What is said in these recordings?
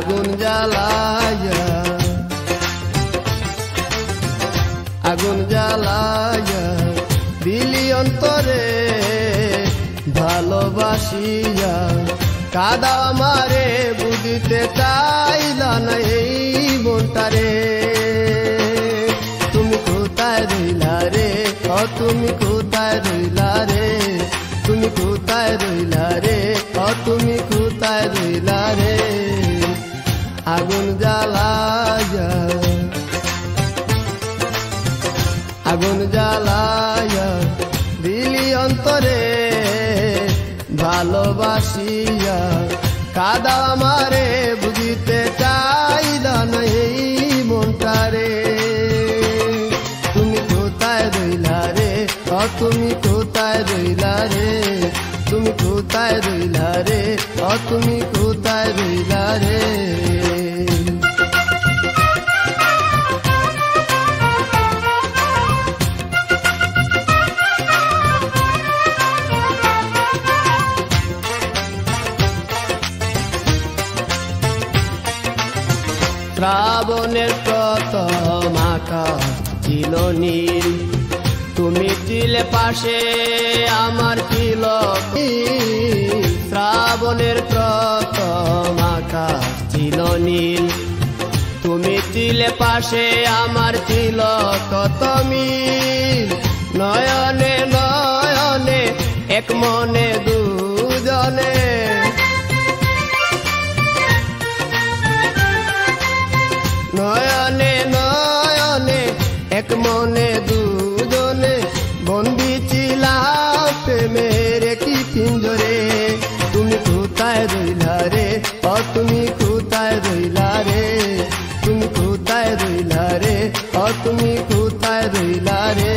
আগুন জ্বালায়া আগুন জ্বালায়া দিলি অন্তরে ভালোবাসিয়া কাদা আমারে বুঝিতে চাইলা না এই মনটারে তুমি কোথায় রইলা রে তুমি কোথায় রইলা রে তুমি কোথায় রইলা রে তুমি কোথায় রইলা রে আগুন জ্বালায়া আগুন জ্বালায়া দিলি অন্তরে ভালোবাসিয়া কাদা আমারে বুঝিতে চাইলা না এই মনটারে তুমি কোথায় রইলা রে তুমি কোথায় রইলা রে তুমি কোথায় রইলা রে তুমি কোথায় রইলা রে শ্রাবণের প্রথম আকাশ ছিল নীল তুমি ছিলে পাশে আমার ছিল শ্রাবণের প্রথম আকাশ ছিল নীল তুমি ছিলে পাশে আমার ছিল কত মিল নয়নে নয়নে এক মনে দুজনে নয়নে নয়নে এক মনে দুজনে বন্দি ছিলাম প্রেমের কি পিঞ্জরে তুমি কোথায় রইলা রে তুমি কোথায় রইলা রে তুমি কোথায় রইলা রে তুমি কোথায় রইলা রে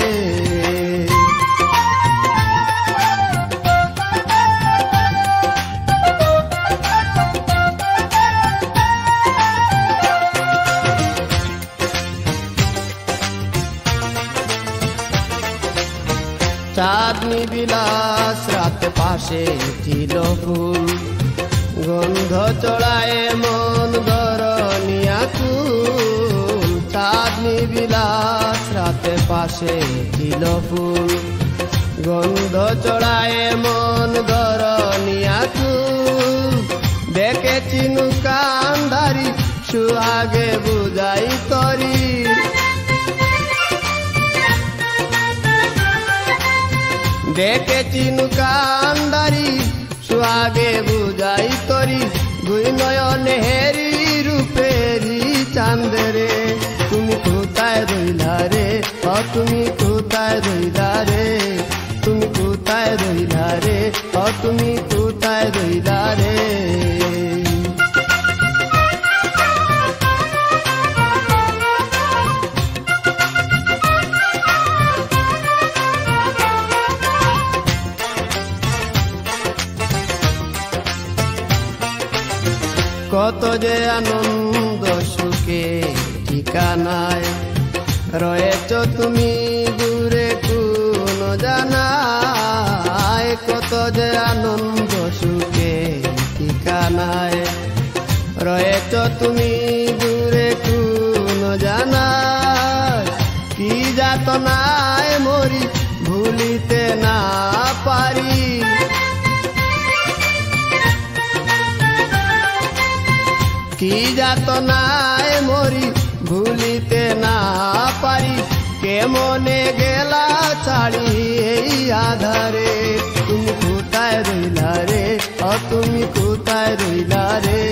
চাঁদনি বিলাস রাত পাশে ছিল ফুল গন্ধ চড়ায় মন ধরনিয়া কুল চাঁদনি বিলাস রাত পাশে ছিল ফুল গন্ধ চড়ায় মন ধরনিয়া কুল দেখেছি কান্ধারি সুহাগে বুঝাই তরি দেখেছি কান্দারি সুহাগে বুঝাই তরি দুই নয়নে হেরি রূপেরি চাঁদরে তুমি কোথায় রইলা রে তুমি কোথায় রইলা রে তুমি কোথায় রইলা রে তুমি কোথায় রইলা রে কত যে আনন্দ সুখে ঠিকানায় রয়েছ তুমি দূরে কোন জানায় কত যে আনন্দ সুখে ঠিকানায় রয়েছ তুমি দূরে কোন জানায় কি যাতনায় মরি ভুলিতে না পারি কি যাতনায় মরি ভুলিতে না পারি কেমনে গেলা ছাড়ি এই আধারে তুমি কোথায় রইলা রে তুমি কোথায় রইলা রে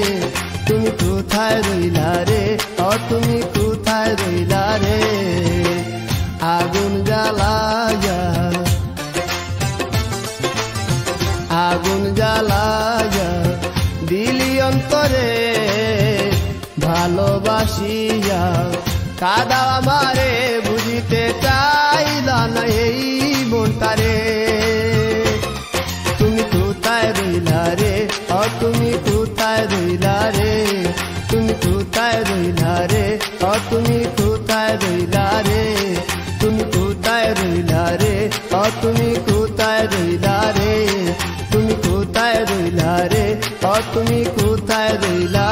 তুমি কোথায় রইলা রে তুমি কোথায় রইলা রে আগুন জ্বালায়া আগুন জ্বালায়া দিলি অন্তরে ভালোবাসিয়া কাদা আমারে বুঝিতে চাইলা না এই মনটারে তুমি কোথায় রইলা রে তুমি কোথায় রইলা রে তুমি কোথায় রইলা রে তুমি কোথায় রইলা রে তুমি কোথায় রইলা রে তুমি কোথায় রইলা রে তুমি কোথায় রইলা রে তুমি কোথায় রইলা